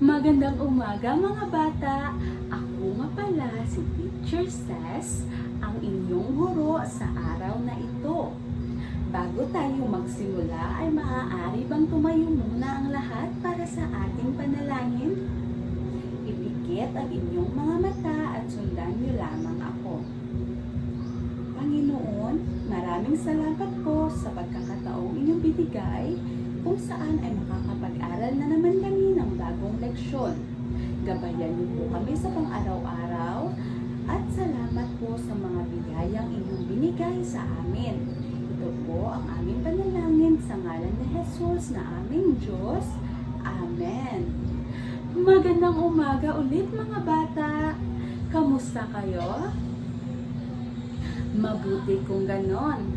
Magandang umaga mga bata! Ako nga pala si Teacher Ses, ang inyong guro sa araw na ito. Bago tayo magsimula ay maaari bang tumayo muna ang lahat para sa ating panalangin? Ipikit ang inyong mga mata at sundan niyo lamang ako. Panginoon, maraming salamat po sa pagkakataong inyong binigay kung saan ay makakapag-aral na naman kami ng bagong leksyon. Gabayan niyo po kami sa pang-araw-araw at salamat po sa mga biyayang inyong binigay sa amin. Ito po ang aming panalangin sa ngalan ni Jesus na aming Diyos. Amen. Magandang umaga ulit mga bata. Kamusta kayo? Mabuti kung ganon.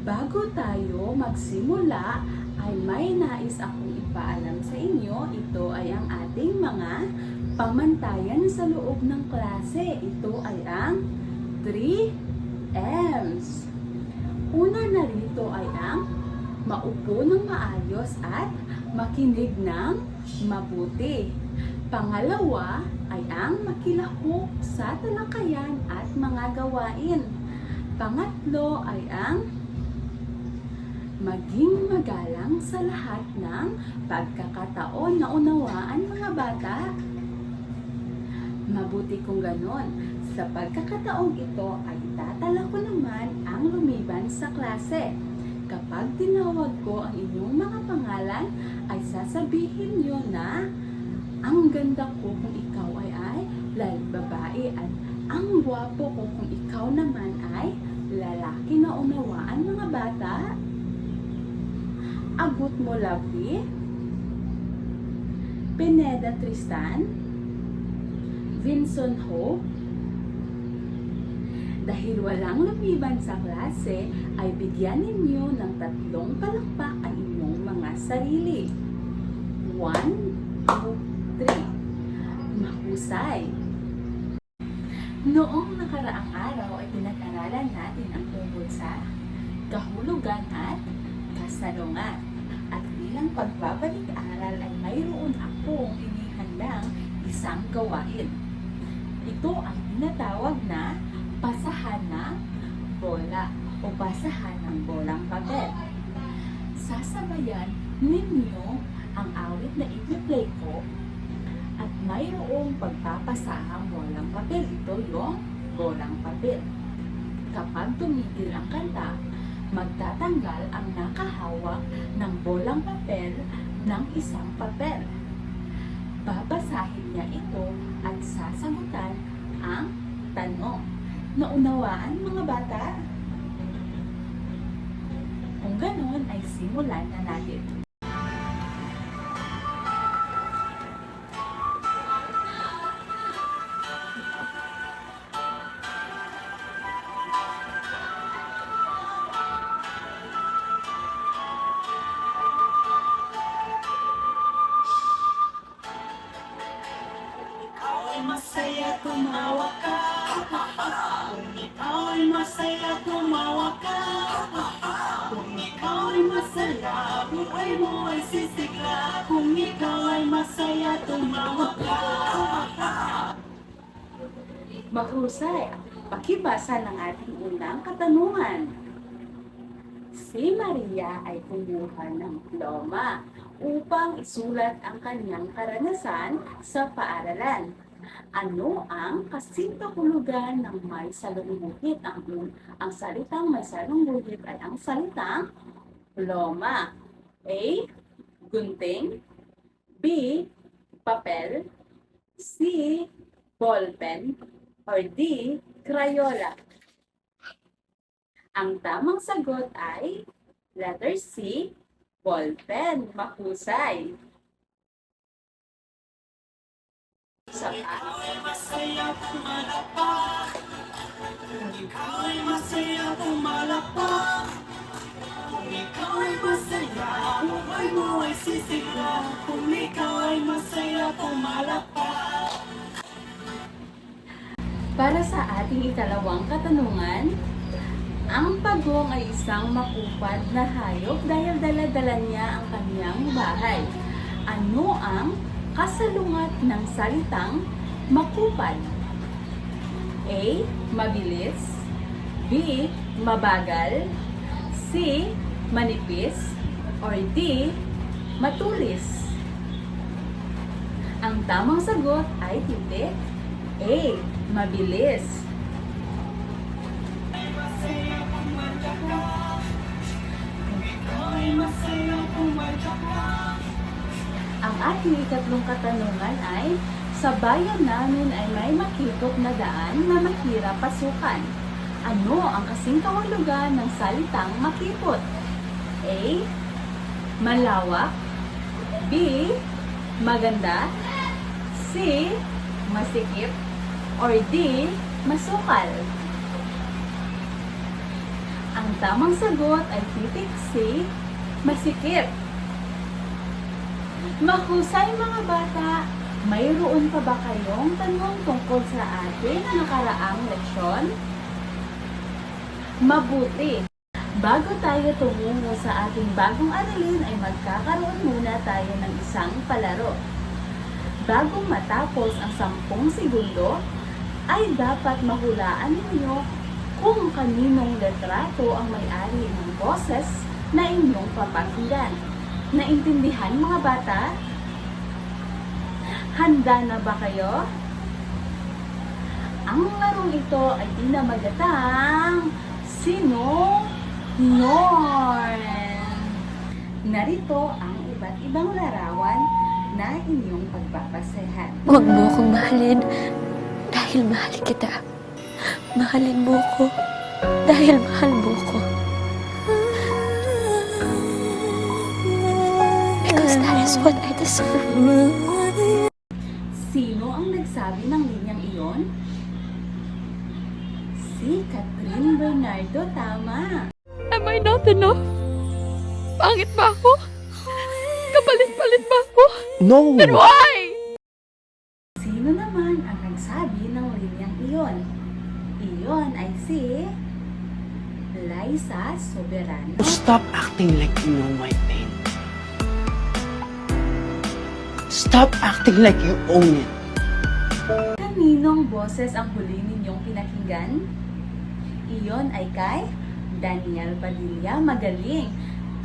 Bago tayo magsimula, ay may nais akong ipaalam sa inyo. Ito ay ang ating mga pamantayan sa loob ng klase. Ito ay ang 3 M's. Una na rito ay ang maupo ng maayos at makinig ng mabuti. Pangalawa ay ang makilahok sa talakayan at mga gawain. Pangatlo ay ang maging magalang sa lahat ng pagkakataon na unawaan mga bata. Mabuti kung ganon. Sa pagkakataong ito ay tatala ko naman ang lumiban sa klase. Kapag tinawag ko ang inyong mga pangalan, ay sasabihin nyo na ang ganda ko kung ikaw ay babae at ang gwapo ko kung ikaw naman ay lalaki na unawaan mga bata. Agut mo Lovely, Pineda Tristan, Vincent Hope. Dahil walang lumiban sa klase, ay bigyan ninyo ng 3 palakpak ang inyong mga sarili. 1, 2, 3. Mahusay! Noong nakaraang araw ay pinag-aralan natin ang tungkol sa kahulugan at kasalungat. At bilang pagbabalik-aral ay mayroon akong inihandang isang gawain. Ito ang tinatawag na basahan ng bola o basahan ng bolang papel. Sasabayan ninyo ang awit na i-play ko at mayroong pagpapasahang bolang papel. Ito yung bolang papel. Kapag tumigil ang kanta, magtatanggal ang nakahawak ng bolang papel ng isang papel. Babasahin niya ito at sasagutan ang tanong. Naunawaan mga bata? Kung ganon ay simulan na natin. Masaya tumawa ka. Kung ikaw ay masaya tumawa ka. Kung ikaw ay masaya, buhay mo ay sisigla. Kung ikaw ay masaya tumawa ka. Mahusay! Pakibasa ng ating unang katanungan. Si Maria ay kumuha ng pluma upang isulat ang kanyang karanasan sa paaralan. Ano ang kasintahulugan ng may salungguhit? Ang salitang may salungguhit ay ang salitang pluma. A. Gunting. B. Papel. C. Ballpen. Or D. Crayola. Ang tamang sagot ay letter C. Ballpen. Mahusay. Sa Ikaw ay masaya pumalakpak. Kung ikaw ay masaya pumalakpak. Kung ikaw ay masaya, buhay mo ay sisigla. Kung ikaw ay masaya pumalakpak. Para sa ating ikalawang katanungan, ang pagong ay isang makupad na hayop dahil dala-dala niya ang kanyang bahay. Ano ang kasalungat ng salitang makupal? A. Mabilis, B. Mabagal, C. Manipis, or D. Matulis? Ang tamang sagot ay titik A. Mabilis. Masaya pumadyak ka. Kung ikaw ay masaya pumadyak ka. Ang ating ikatlong katanungan ay, sa bayan namin ay may makipot na daan na mahirap pasukan. Ano ang kasing kahulugan ng salitang makipot? A. Malawak, B. Maganda, C. Masikip, or D. Masukal? Ang tamang sagot ay titik C. Masikip. Mahusay mga bata, mayroon pa ba kayong tanong tungkol sa ating nakaraang leksyon? Mabuti! Bago tayo tumungo sa ating bagong aralin ay magkakaroon muna tayo ng isang palaro. Bago matapos ang 10 segundo, ay dapat mahulaan ninyo kung kaninong litrato ang may-ari ng boses na inyong papakinggan. Naintindihan mga bata? Handa na ba kayo? Ang larong ito ay pinamagatang Sino Norn. Narito ang iba't ibang larawan na inyong pagbabasehan. Huwag mo akong mahalin dahil mahal kita. Mahalin mo ko dahil mahal mo ko. Because that is what I deserve. Sino ang nagsabi ng linyang iyon? Si Catherine Bernardo, tama. Am I not enough? Pangit ba ako? Kapalit-palit ba ako? No! Then why? Sino naman ang nagsabi ng linyang iyon? Iyon ay si Liza Soberano. Stop acting like you know my pain. Stop acting like you own it. Kaninong boses ang huli ninyong pinakinggan? Iyon ay kay Daniel Padilla. Magaling!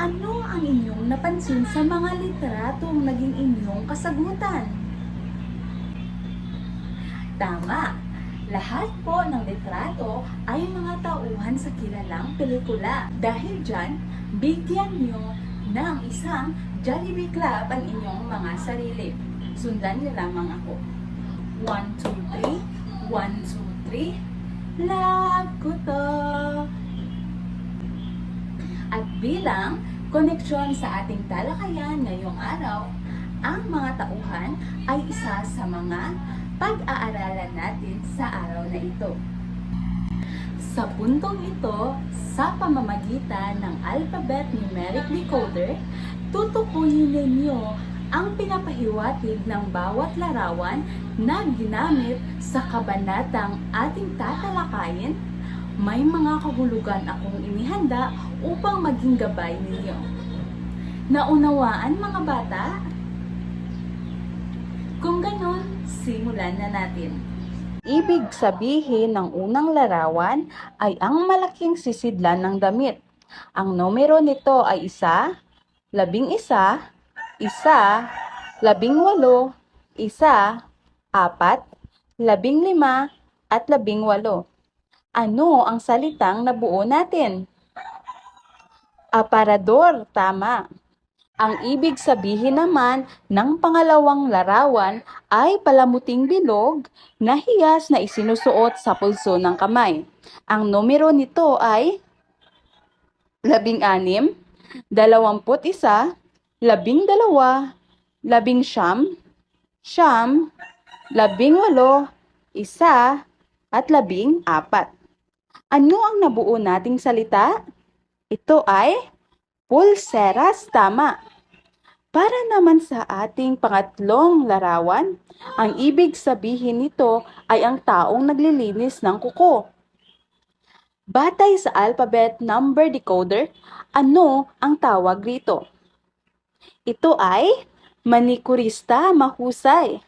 Ano ang inyong napansin sa mga litratong naging inyong kasagutan? Tama! Lahat po ng litrato ay mga tauhan sa kilalang pelikula. Dahil dyan, bigyan nyo ng isang Jollibee Club ang inyong mga sarili. Sundan niyo lamang ako. 1, 2, 3. 1, 2, 3. Love ko to! At bilang koneksyon sa ating talakayan ngayong araw, ang mga tauhan ay isa sa mga pag-aaralan natin sa araw na ito. Sa puntong ito, sa pamamagitan ng alphabet numeric decoder, tutukuyin ninyo ang pinapahiwatig ng bawat larawan na ginamit sa kabanatang ating tatalakayin. May mga kahulugan akong inihanda upang maging gabay ninyo. Naunawaan mga bata? Kung ganon, simulan na natin. Ibig sabihin ng unang larawan ay ang malaking sisidlan ng damit. Ang numero nito ay 1, 11, 1, 18, 1, 4, 15, at 18. Ano ang salitang nabuo natin? Aparador, tama. Ang ibig sabihin naman ng pangalawang larawan ay palamuting bilog na hiyas na isinusuot sa pulso ng kamay. Ang numero nito ay 16, 21, 12, 19, 18, 1, at 14. Ano ang nabuo nating salita? Ito ay pulseras, tama. Para naman sa ating pangatlong larawan, ang ibig sabihin nito ay ang taong naglilinis ng kuko. Batay sa alphabet number decoder, ano ang tawag rito? Ito ay Manikurista, mahusay.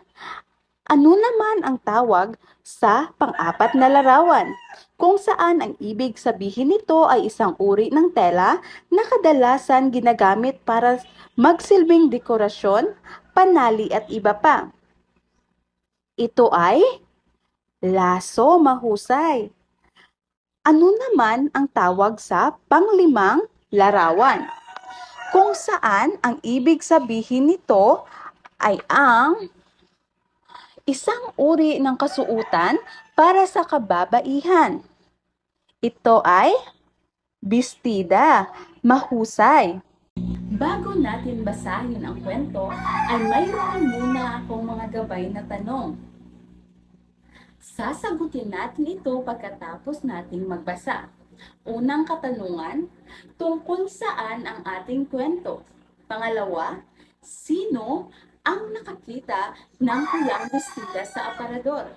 Ano naman ang tawag sa pang-apat na larawan? Kung saan ang ibig sabihin nito ay isang uri ng tela na kadalasan ginagamit para magsilbing dekorasyon, panali at iba pa. Ito ay laso, mahusay. Ano naman ang tawag sa panglimang larawan? Kung saan ang ibig sabihin nito ay ang isang uri ng kasuutan para sa kababaihan. Ito ay bestida, mahusay. Bago natin basahin ang kwento, ay mayroon muna akong mga gabay na tanong. Sasagutin natin ito pagkatapos nating magbasa. Unang katanungan, tungkol saan ang ating kwento? Pangalawa, sino ang nakakita ng pulang bestida sa aparador?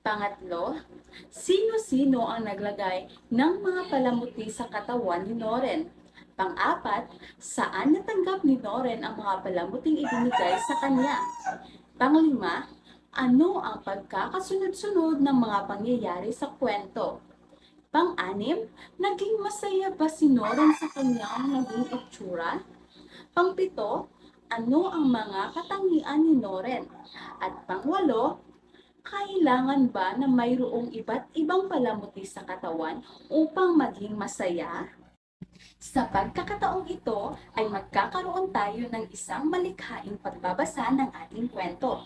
Pangatlo, sino-sino ang naglagay ng mga palamuti sa katawan ni Noren? Pang-apat, saan natanggap ni Noren ang mga palamuting ibinigay sa kanya? Panglima, ano ang pagkakasunod-sunod ng mga pangyayari sa kwento? Pang-anim, naging masaya ba si Noren sa kanyang naging itsura? Pang-pito, ano ang mga katangian ni Noren? At pang-walo, kailangan ba na mayroong iba't ibang palamuti sa katawan upang maging masaya? Sa pagkakataong ito ay magkakaroon tayo ng isang malikhaing pagbabasa ng ating kwento.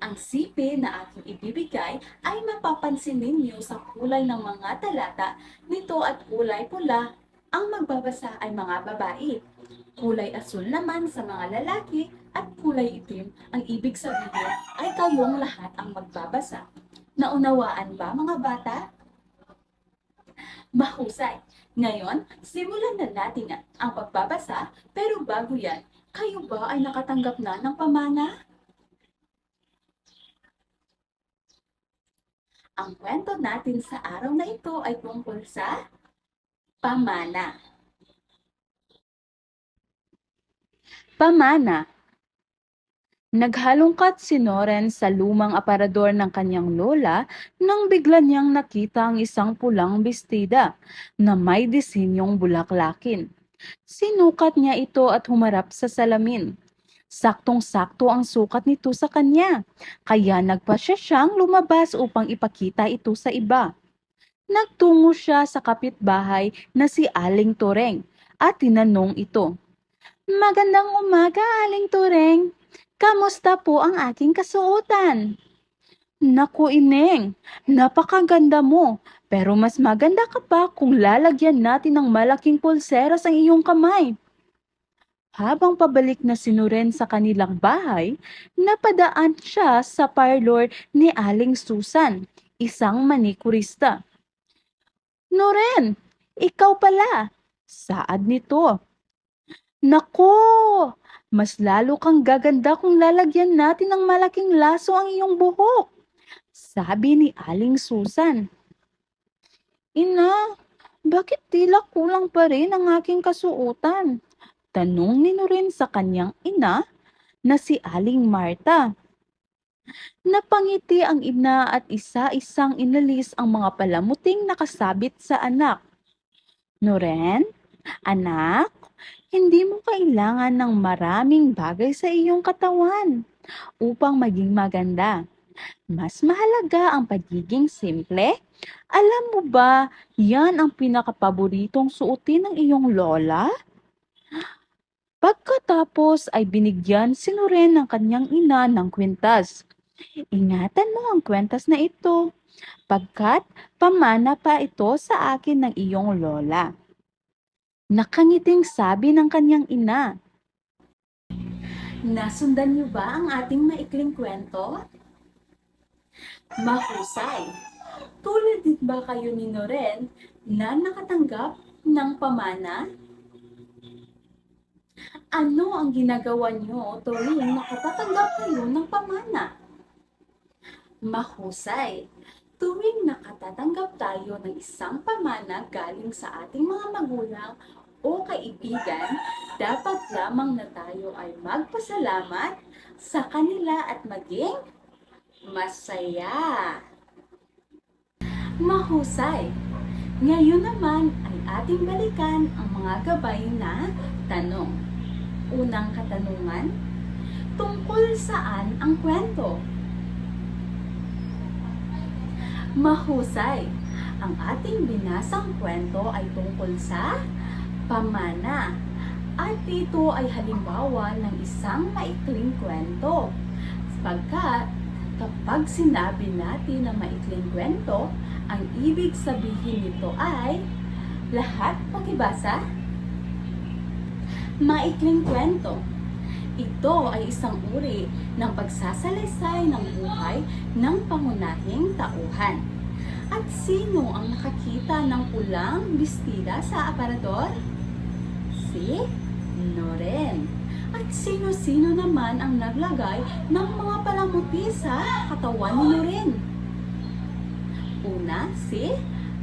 Ang sipi na aking ibibigay ay mapapansin ninyo sa kulay ng mga talata nito at kulay pula. Ang magbabasa ay mga babae. Kulay asul naman sa mga lalaki at kulay itim ang ibig sabihin ay kayong lahat ang magbabasa. Naunawaan ba mga bata? Mahusay! Ngayon, simulan na natin ang pagbabasa, pero bago yan, kayo ba ay nakatanggap na ng pamana? Ang kwento natin sa araw na ito ay tungkol sa pamana. Pamana. Naghalongkat si Noren sa lumang aparador ng kanyang lola nang bigla niyang nakita ang isang pulang bestida na may disenyong bulaklakin. Sinukat niya ito at humarap sa salamin. Saktong-sakto ang sukat nito sa kanya, kaya nagpasya siyang lumabas upang ipakita ito sa iba. Nagtungo siya sa kapitbahay na si Aling Tureng at tinanong ito. Magandang umaga, Aling Tureng. Kamusta po ang aking kasuotan? Naku, Ineng, napakaganda mo. Pero mas maganda ka pa kung lalagyan natin ng malaking pulseras ang iyong kamay. Habang pabalik na si Noren sa kanilang bahay, napadaan siya sa parlor ni Aling Susan, isang manikurista. Noren, ikaw pala. Saad nito. Nako, mas lalo kang gaganda kung lalagyan natin ng malaking laso ang iyong buhok, sabi ni Aling Susan. Ina, bakit tila kulang pa rin ang aking kasuotan? Tanong ni Noren sa kanyang ina na si Aling Marta. Napangiti ang ina at isa-isang inalis ang mga palamuting nakasabit sa anak. Noren, anak, hindi mo kailangan ng maraming bagay sa iyong katawan upang maging maganda. Mas mahalaga ang pagiging simple. Alam mo ba, yan ang pinakapaboritong suotin ng iyong lola? Pagkatapos ay binigyan si Noren ng kanyang ina ng kwintas. Ingatan mo ang kwintas na ito, pagkat pamana pa ito sa akin ng iyong lola. Nakangiting sabi ng kanyang ina. Nasundan niyo ba ang ating maikling kwento? Mahusay! Tulad din ba kayo ni Noren na nakatanggap ng pamana? Ano ang ginagawa niyo tuwing nakatatanggap kayo ng pamana? Mahusay! Tuwing nakatatanggap tayo ng isang pamana galing sa ating mga magulang o kaibigan, dapat lamang na tayo ay magpasalamat sa kanila at maging masaya. Mahusay! Ngayon naman ay ating balikan ang mga gabay na tanong. Unang katanungan, tungkol saan ang kwento? Mahusay! Ang ating binasang kwento ay tungkol sa pamana. At ito ay halimbawa ng isang maikling kwento. Sapagkat kapag sinabi natin na maikling kwento, ang ibig sabihin nito ay lahat pakibasa. Maikling kwento. Ito ay isang uri ng pagsasalaysay ng buhay ng pangunahing tauhan. At sino ang nakakita ng pulang bestida sa aparador? Si Noren. At sino-sino naman ang naglagay ng mga palamuti sa katawan ni Noren? Una, si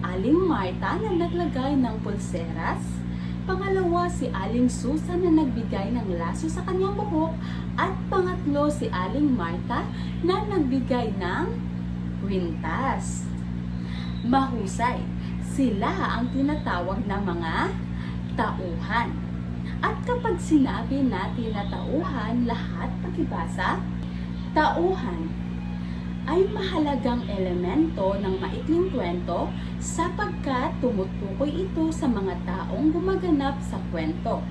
Aling Marta na naglagay ng pulseras. Pangalawa, si Aling Susan na nagbigay ng laso sa kanyang buhok. At pangatlo, si Aling Marta na nagbigay ng kwintas. Mahusay, sila ang tinatawag na mga tauhan. At kapag sinabi natin na tauhan, lahat pakibasa, tauhan ay mahalagang elemento ng maikling kwento sapagkat tumutukoy ito sa mga taong gumaganap sa kwento.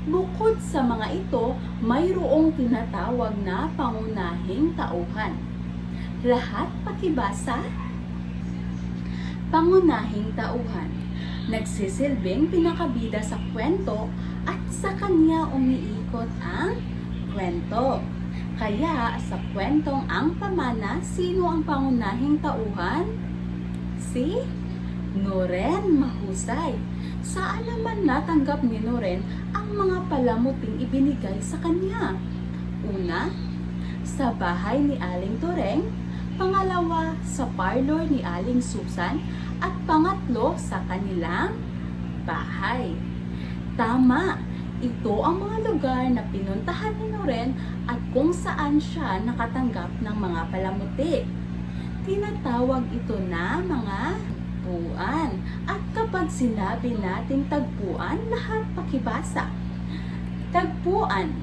Bukod sa mga ito, mayroong tinatawag na pangunahing tauhan. Lahat pakibasa, pangunahing tauhan. Nagsisilbing pinakabida sa kwento at sa kanya umiikot ang kwento. Kaya sa kwentong Ang Pamana, sino ang pangunahing tauhan? Si Noren. Mahusay. Saan naman natanggap ni Noren ang mga palamuting ibinigay sa kanya? Una, sa bahay ni Aling Tureng. Pangalawa, sa parlor ni Aling Susan. At pangatlo, sa kanilang bahay. Tama! Ito ang mga lugar na pinuntahan ni Noren at kung saan siya nakatanggap ng mga palamuti. Tinatawag ito na mga tagpuan. At kapag sinabi nating tagpuan, lahat pakibasa. Tagpuan,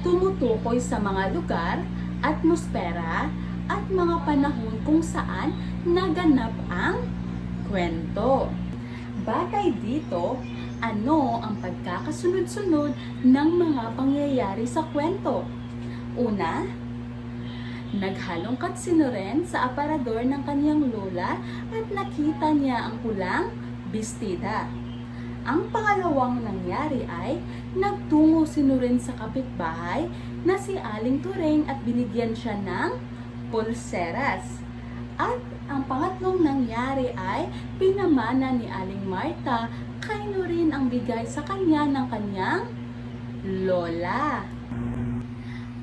tumutukoy sa mga lugar, atmosfera, at mga panahon kung saan naganap ang kwento. Batay dito, ano ang pagkakasunod-sunod ng mga pangyayari sa kwento? Una, naghalongkat si Noren sa aparador ng kanyang lola at nakita niya ang pulang bestida. Ang pangalawang nangyari ay nagtungo si Noren sa kapitbahay na si Aling Tureng at binigyan siya ng pulseras. At ang pangatlong nangyari ay pinamana ni Aling Marta kay Noren ang bigay sa kanya ng kanyang lola.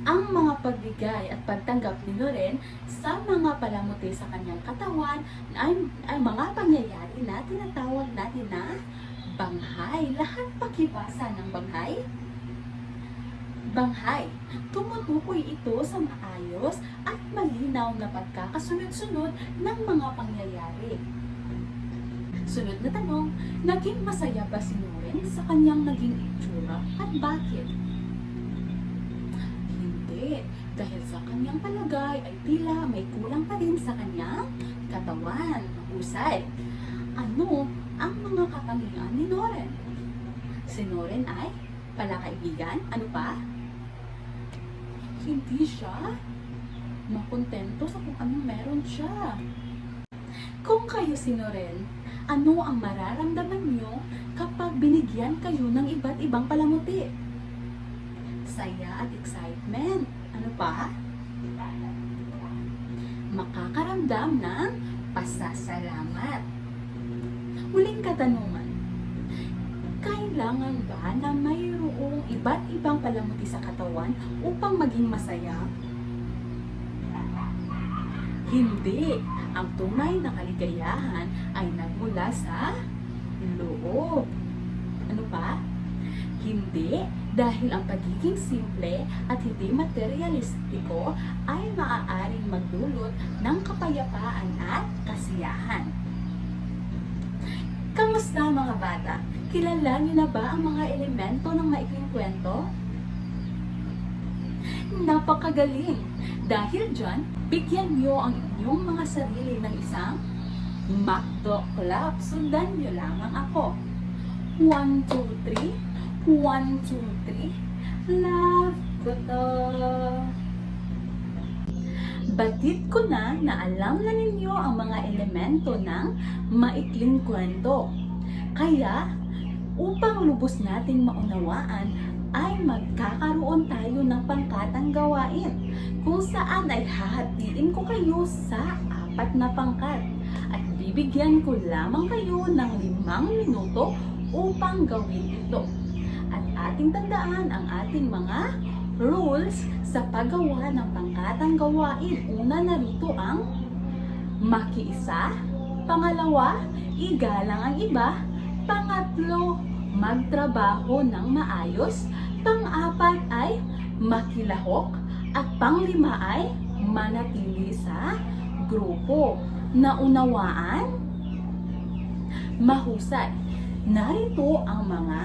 Ang mga pagbigay at pagtanggap ni Noren sa mga palamuti sa kanyang katawan ay mga pangyayari na tinatawag natin na banghay. Lahat pakibasa ng banghay. Banghay. Tumutukoy ito sa maayos at malinaw na pagkakasunod-sunod ng mga pangyayari. Sunod na tanong, naging masaya ba si Noren sa kanyang naging itsura at bakit? Hindi, dahil sa kanyang palagay ay tila may kulang pa rin sa kanyang katawan. Mahusay. Ano ang mga katangian ni Noren? Si Noren ay palakaibigan? Ano pa? Hindi siya makontento sa kung anong meron siya. Kung kayo si Noren, ano ang mararamdaman niyo kapag binigyan kayo ng iba't ibang palamuti? Saya at excitement. Ano pa? Makakaramdam ng pasasalamat. Huling katanungan. Kailangan ba na mayroong iba't ibang palamuti sa katawan upang maging masaya? Hindi. Ang tunay na kaligayahan ay nagmula sa loob. Ano pa? Hindi. Dahil ang pagiging simple at hindi materialistiko ay maaaring magdulot ng kapayapaan at kasiyahan. Kamusta mga bata? Kilala niyo na ba ang mga elemento ng maikling kwento? Napakagaling! Dahil dyan, bigyan niyo ang inyong mga sarili ng isang McDo Club. Sundan niyo lamang ako. 1, 2, 3. 1, 2, 3. Love ko to. Batid ko na alam na ninyo ang mga elemento ng maikling kwento. Kaya, upang lubos nating maunawaan, ay magkakaroon tayo ng pangkatang gawain kung saan ay hahatiin ko kayo sa 4 na pangkat at bibigyan ko lamang kayo ng 5 minuto upang gawin ito. At ating tandaan ang ating mga rules sa paggawa ng pangkatang gawain. Una, narito ang makiisa. Pangalawa, igalang ang iba. Pangatlo, magtrabaho ng maayos. Pang-apat ay makilahok. At pang-5 ay manatili sa grupo. Naunawaan? Mahusay. Narito ang mga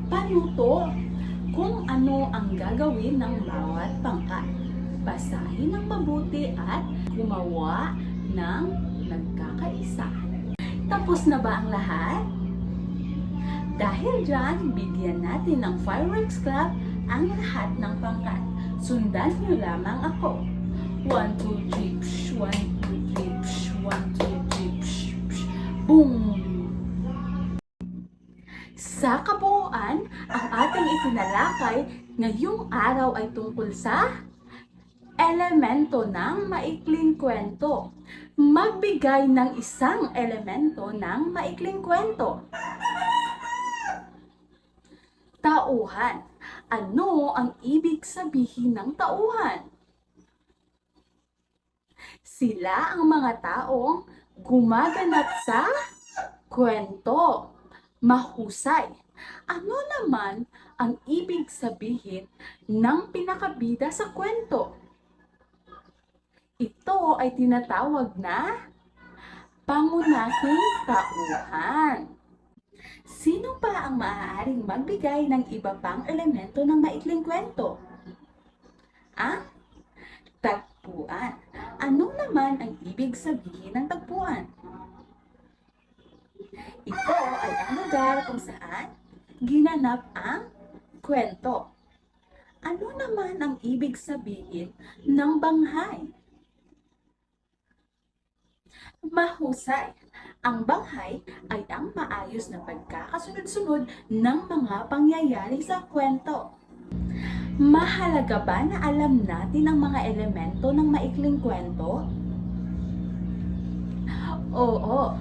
panuto kung ano ang gagawin ng bawat pangkat. Basahin ng mabuti at gumawa ng nagkakaisa. Tapos na ba ang lahat? Dahil dyan, bigyan natin ng fireworks club ang lahat ng pangkat. Sundan niyo lamang ako. 1, 2, 3, psh, 1, 2, 3, psh, 1, 2, 3, psh, psh, boom! Sa kabuuan, ang ating itinalakay ngayong araw ay tungkol sa elemento ng maikling kwento. Magbigay ng isang elemento ng maikling kwento. Tauhan. Ano ang ibig sabihin ng tauhan? Sila ang mga taong gumaganap sa kwento. Mahusay. Ano naman ang ibig sabihin ng pinakabida sa kwento? Ito ay tinatawag na pangunahing tauhan. Sino pa ang maaaring magbigay ng iba pang elemento ng maikling kwento? Ang tagpuan. Ano naman ang ibig sabihin ng tagpuan? Ito ay ang lugar kung saan ginanap ang kwento. Ano naman ang ibig sabihin ng banghay? Mahusay. Ang banghay ay ang maayos na pagkakasunod-sunod ng mga pangyayari sa kwento. Mahalaga ba na alam natin ang mga elemento ng maikling kwento? Oo.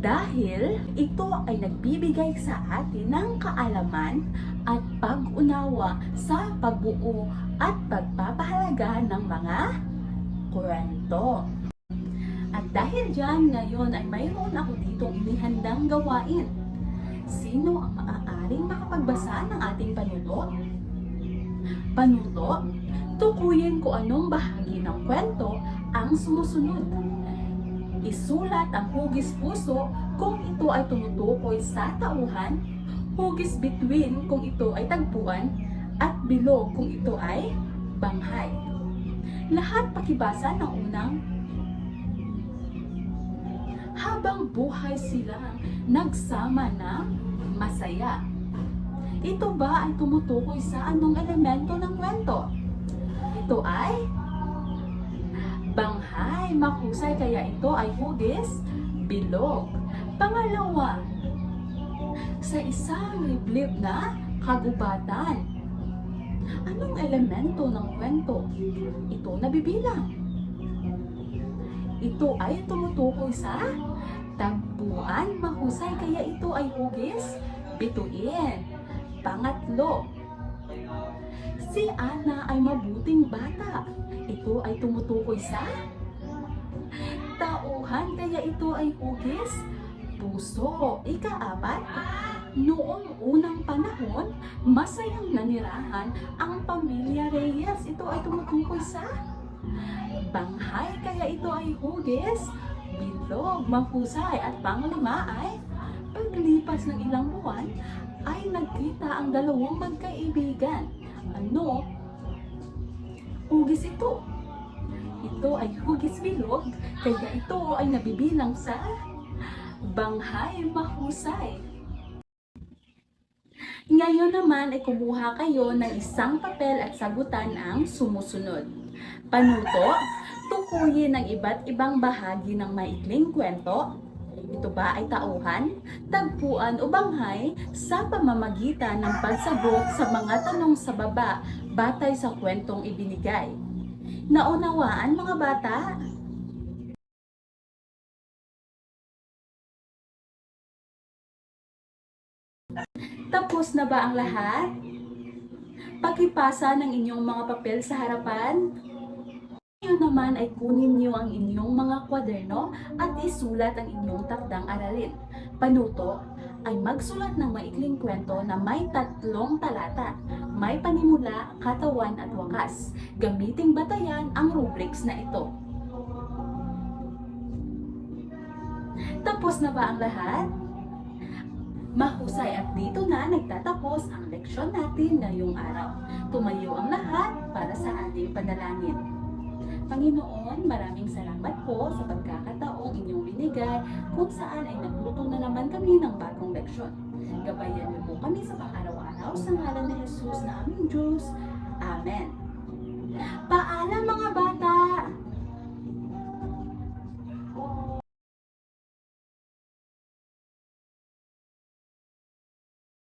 Dahil ito ay nagbibigay sa atin ng kaalaman at pag-unawa sa pagbuo at pagpapahalaga ng mga kwento. At dahil dyan, ngayon ay mayroon ako ditong inihandang gawain. Sino ang maaaring makapagbasa ng ating panuto? Panuto, tukuyin kung anong bahagi ng kwento ang sumusunod. Isulat ang hugis puso kung ito ay tumutukoy sa tauhan, hugis bituin kung ito ay tagpuan, at bilog kung ito ay banghay. Lahat pakibasa ng unang habang buhay silang nagsama na masaya. Ito ba ay tumutukoy sa anong elemento ng kwento? Ito ay banghay. Mahusay, kaya ito ay hugis bilog. Pangalawa, sa isang liblib na kagubatan. Anong elemento ng kwento? Ito nabibilang. Ito ay tumutukoy sa tagpuan. Mahusay, kaya ito ay hugis bituin. Pangatlo, si Ana ay mabuting bata. Ito ay tumutukoy sa tauhan, kaya ito ay hugis puso. Ika-4, Noong unang panahon, masayang nanirahan ang pamilya Reyes. Ito ay tumutukoy sa banghay, kaya ito ay hugis, bilog, mahusay, at panglima ay paglipas ng ilang buwan ay nagkita ang dalawang magkaibigan. Ano? Hugis ito. Ito ay hugis bilog, kaya ito ay nabibilang sa banghay mahusay. Ngayon naman ay kumuha kayo ng isang papel at sagutan ang sumusunod. Panuto, tukuyin ang iba't ibang bahagi ng maikling kwento. Ito ba ay tauhan, tagpuan o banghay sa pamamagitan ng pagsagot sa mga tanong sa baba batay sa kwentong ibinigay? Naunawaan mga bata? Tapos na ba ang lahat? Pakipasa ng inyong mga papel sa harapan. Ngayon naman ay kunin niyo ang inyong mga kwaderno at isulat ang inyong takdang aralin. Panuto ay magsulat ng maikling kwento na may 3 talata. May panimula, katawan at wakas. Gamiting batayan ang rubrics na ito. Tapos na ba ang lahat? Mahusay, at dito na nagtatapos ang leksyon natin ngayong araw. Tumayo ang lahat para sa ating panalangin. Panginoon, maraming salamat po sa pagkakataong inyong binigay kung saan ay nagluto na naman kami ng bagong leksyon. Gabayan niyo po kami sa pang-araw-araw sa ngalan ni Jesus na aming Diyos. Amen. Paalam mga bata!